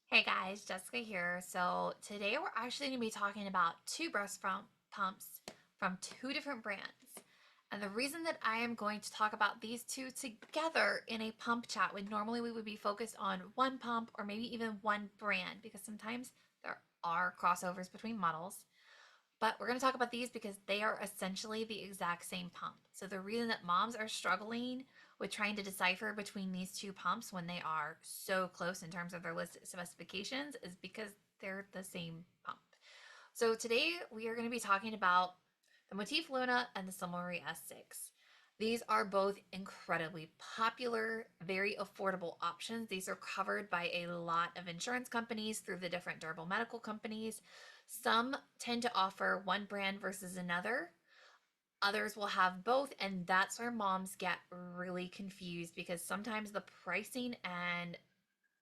Hey guys, Jessica here. So today we're actually going to be talking about two pumps from two different brands. And the reason that I am going to talk about these two together in a pump chat when normally we would be focused on one pump or maybe even one brand because sometimes there are crossovers between models. But we're going to talk about these because they are essentially the exact same pump. So the reason that moms are struggling with trying to decipher between these two pumps when they are so close in terms of their listed specifications is because they're the same pump. So today we are going to be talking about the Motif Luna and the Cimilre S6. These are both incredibly popular, very affordable options. These are covered by a lot of insurance companies through the different durable medical companies. Some tend to offer one brand versus another. Others will have both, and that's where moms get really confused because sometimes the pricing and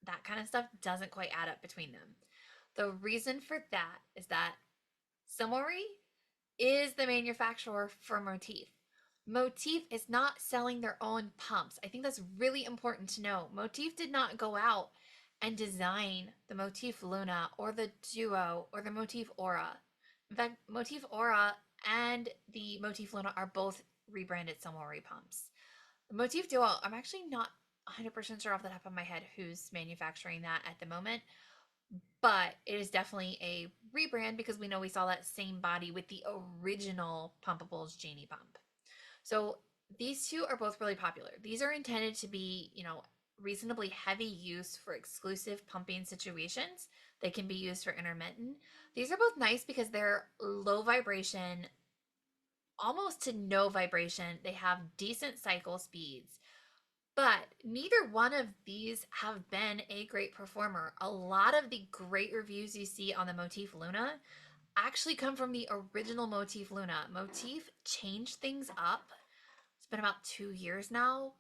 that kind of stuff doesn't quite add up between them. The reason for that is that Cimilre is the manufacturer for Motif. Motif is not selling their own pumps. I think that's really important to know. Motif did not go out and design the Motif Luna or the Duo or the Motif Aura. In fact, Motif Aura and the Motif Luna are both rebranded Cimilre pumps. The Motif Duo, I'm actually not 100% sure off the top of my head who's manufacturing that at the moment, but it is definitely a rebrand because we know we saw that same body with the original Pumpables Genie pump. So these two are both really popular. These are intended to be, reasonably heavy use for exclusive pumping situations. They can be used for intermittent. These are both nice because they're low vibration, almost to no vibration. They have decent cycle speeds. But neither one of these have been a great performer. A lot of the great reviews you see on the Motif Luna actually come from the original Motif Luna. Motif changed things up. It's been about 2 years now.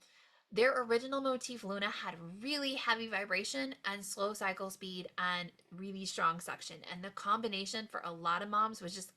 Their original Motif Luna had really heavy vibration and slow cycle speed and really strong suction. And the combination for a lot of moms was just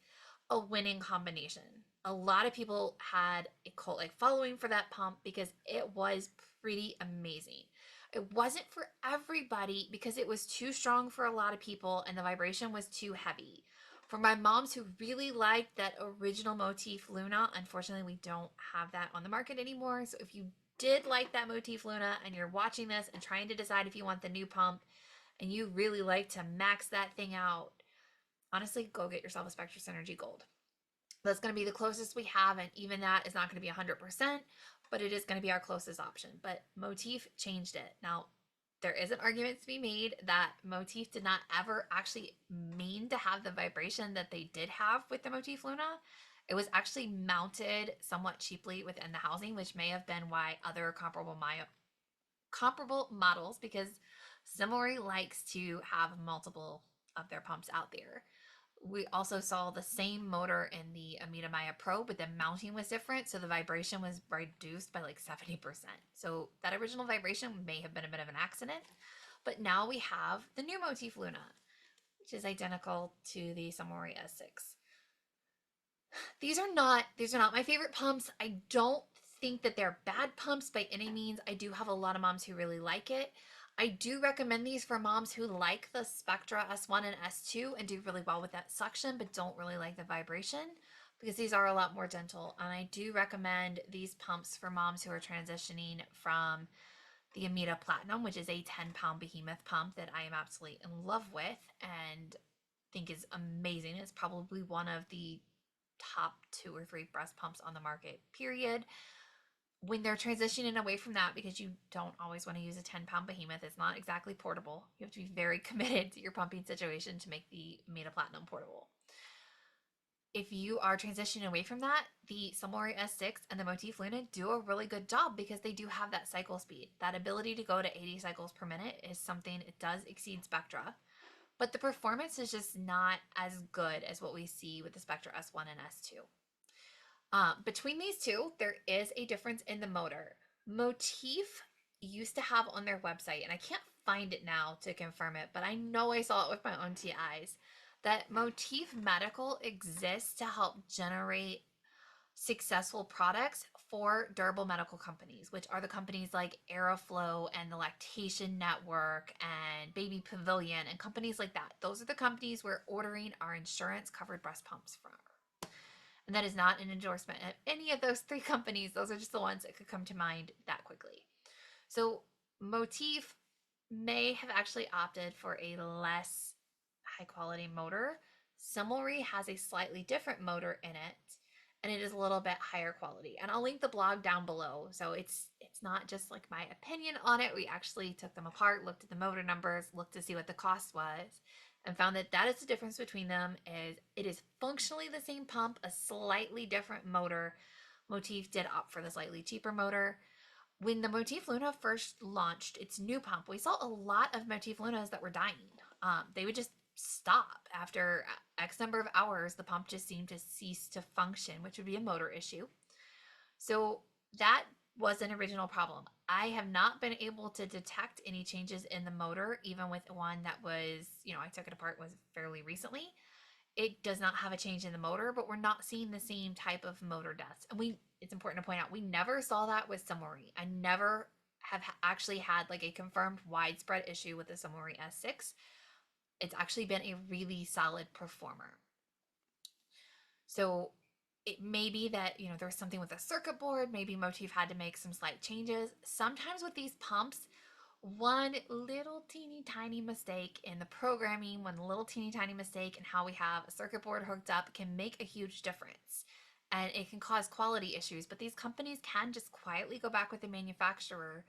a winning combination. A lot of people had a cult like following for that pump because it was pretty amazing. It wasn't for everybody because it was too strong for a lot of people and the vibration was too heavy. For my moms who really liked that original Motif Luna, unfortunately, we don't have that on the market anymore. So if you did like that Motif Luna and you're watching this and trying to decide if you want the new pump and you really like to max that thing out, honestly, go get yourself a Spectra Synergy Gold. That's going to be the closest we have, and even that is not going to be 100%, but it is going to be our closest option. But Motif changed it. Now, there is an argument to be made that Motif did not ever actually mean to have the vibration that they did have with the Motif Luna. It was actually mounted somewhat cheaply within the housing, which may have been why other comparable models, because Cimilre likes to have multiple of their pumps out there. We also saw the same motor in the Amita Maya Pro, but the mounting was different, so the vibration was reduced by like 70%. So that original vibration may have been a bit of an accident, but now we have the new Motif Luna, which is identical to the Cimilre S6. These are not my favorite pumps. I don't think that they're bad pumps by any means. I do have a lot of moms who really like it. I do recommend these for moms who like the Spectra S1 and S2 and do really well with that suction, but don't really like the vibration because these are a lot more gentle. And I do recommend these pumps for moms who are transitioning from the Amita Platinum, which is a 10-pound behemoth pump that I am absolutely in love with and think is amazing. It's probably one of the top two or three breast pumps on the market, period. When they're transitioning away from that, because you don't always want to use a 10-pound behemoth, it's not exactly portable. You have to be very committed to your pumping situation to make the Meta Platinum portable. If you are transitioning away from that, the Cimilre S6 and the Motif Luna do a really good job because they do have that cycle speed. That ability to go to 80 cycles per minute is something, it does exceed Spectra, but the performance is just not as good as what we see with the Spectra S1 and S2. Between these two, there is a difference in the motor. Motif used to have on their website, and I can't find it now to confirm it, but I know I saw it with my own two eyes, that Motif Medical exists to help generate successful products 4 durable medical companies, which are the companies like Aeroflow and the Lactation Network and Baby Pavilion and companies like that. Those are the companies we're ordering our insurance covered breast pumps from. And that is not an endorsement of any of those 3 companies. Those are just the ones that could come to mind that quickly. So Motif may have actually opted for a less high quality motor. Cimilre has a slightly different motor in it, and it is a little bit higher quality. And I'll link the blog down below. So it's not just like my opinion on it. We actually took them apart, looked at the motor numbers, looked to see what the cost was, and found that that is the difference between them. Is it is functionally the same pump, a slightly different motor. Motif did opt for the slightly cheaper motor. When the Motif Luna first launched its new pump, we saw a lot of Motif Lunas that were dying. They would just stop after X number of hours. The pump just seemed to cease to function, which would be a motor issue. So that was an original problem. I have not been able to detect any changes in the motor, even with one that was, I took it apart was fairly recently. It does not have a change in the motor, but we're not seeing the same type of motor deaths. And it's important to point out, we never saw that with Cimilre. I never have actually had like a confirmed widespread issue with the Cimilre S6. It's actually been a really solid performer. So it may be that, there's something with the circuit board. Maybe Motif had to make some slight changes. Sometimes with these pumps, one little teeny tiny mistake in the programming, one little teeny tiny mistake in how we have a circuit board hooked up can make a huge difference. And it can cause quality issues, but these companies can just quietly go back with the manufacturer,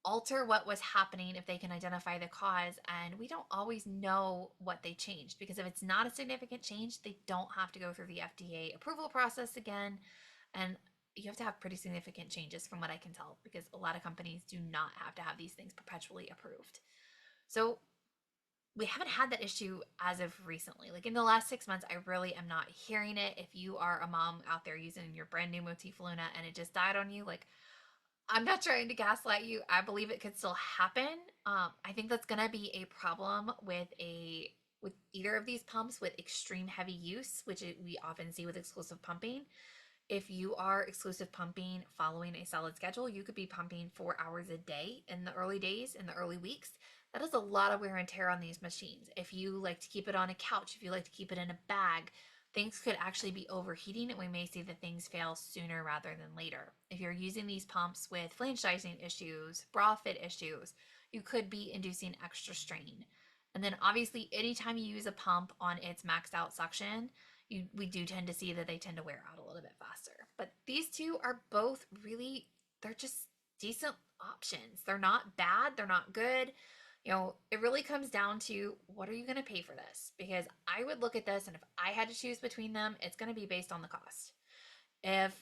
alter what was happening if they can identify the cause, and we don't always know what they changed, because if it's not a significant change, they don't have to go through the FDA approval process again. And you have to have pretty significant changes from what I can tell, because a lot of companies do not have to have these things perpetually approved. So we haven't had that issue as of recently. Like in the last 6 months, I really am not hearing it. If you are a mom out there using your brand new Motif Luna and it just died on you, like, I'm not trying to gaslight you. I believe it could still happen. I think that's gonna be a problem with either of these pumps with extreme heavy use, which we often see with exclusive pumping. If you are exclusive pumping following a solid schedule, you could be pumping 4 hours a day in the early days, in the early weeks. That is a lot of wear and tear on these machines. If you like to keep it on a couch, if you like to keep it in a bag, things could actually be overheating, and we may see that things fail sooner rather than later. If you're using these pumps with flange dicing issues, bra fit issues, you could be inducing extra strain. And then obviously, anytime you use a pump on its maxed out suction, we do tend to see that they tend to wear out a little bit faster. But these two are both really, they're just decent options. They're not bad, they're not good. It really comes down to, what are you going to pay for this? Because I would look at this, and if I had to choose between them, it's going to be based on the cost. If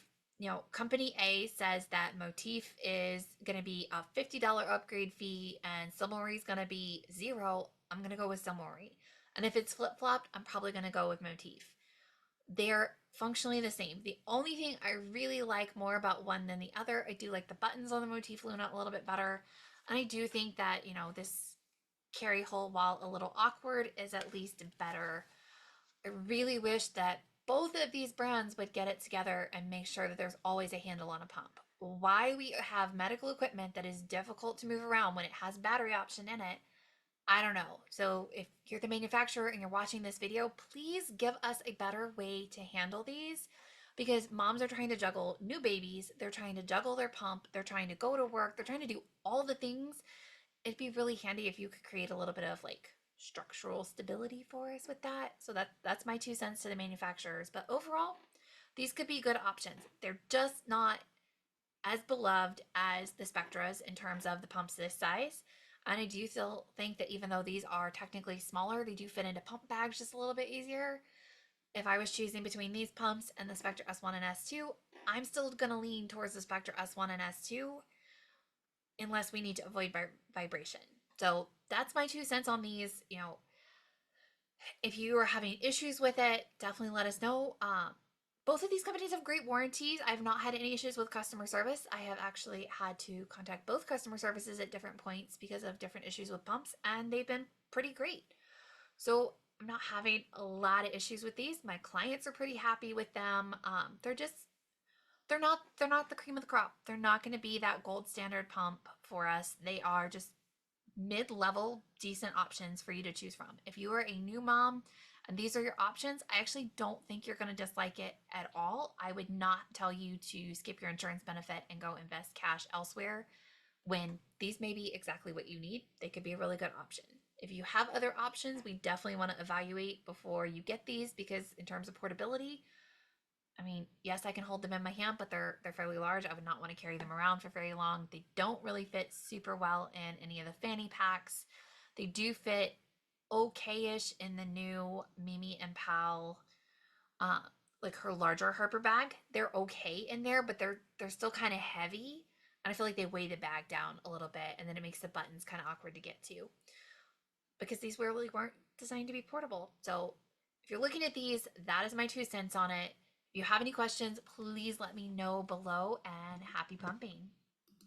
company A says that Motif is going to be a $50 upgrade fee and Cimilre is going to be $0, I'm going to go with Cimilre. And if it's flip-flopped, I'm probably going to go with Motif. They're functionally the same. The only thing I really like more about one than the other, I do like the buttons on the Motif Luna a little bit better. And I do think that, this carry hole, while a little awkward, is at least better. I really wish that both of these brands would get it together and make sure that there's always a handle on a pump. Why we have medical equipment that is difficult to move around when it has battery option in it, I don't know. So if you're the manufacturer and you're watching this video, please give us a better way to handle these, because moms are trying to juggle new babies, they're trying to juggle their pump, they're trying to go to work, they're trying to do all the things. It'd be really handy if you could create a little bit of like structural stability for us with that. So that's my 2 cents to the manufacturers. But overall, these could be good options. They're just not as beloved as the Spectras in terms of the pumps this size. And I do still think that even though these are technically smaller, they do fit into pump bags just a little bit easier. If I was choosing between these pumps and the Spectra S1 and S2, I'm still going to lean towards the Spectra S1 and S2, unless we need to avoid vibration. So that's my 2 cents on these. If you are having issues with it, definitely let us know. Both of these companies have great warranties. I've not had any issues with customer service. I have actually had to contact both customer services at different points because of different issues with pumps, and they've been pretty great. So I'm not having a lot of issues with these. My clients are pretty happy with them. They're just they're not the cream of the crop. They're not going to be that gold standard pump for us. They are just mid-level decent options for you to choose from. If you are a new mom and these are your options, I actually don't think you're going to dislike it at all. I would not tell you to skip your insurance benefit and go invest cash elsewhere when these may be exactly what you need. They could be a really good option. If you have other options, we definitely want to evaluate before you get these because in terms of portability, I mean, yes, I can hold them in my hand, but they're fairly large. I would not want to carry them around for very long. They don't really fit super well in any of the fanny packs. They do fit okay-ish in the new Mimi and Pal, uh, like her larger Harper bag. They're okay in there, but they're still kind of heavy, and I feel like they weigh the bag down a little bit, and then it makes the buttons kind of awkward to get to because these really weren't designed to be portable. So if you're looking at these, that is my 2 cents on it. If you have any questions, please let me know below and happy pumping.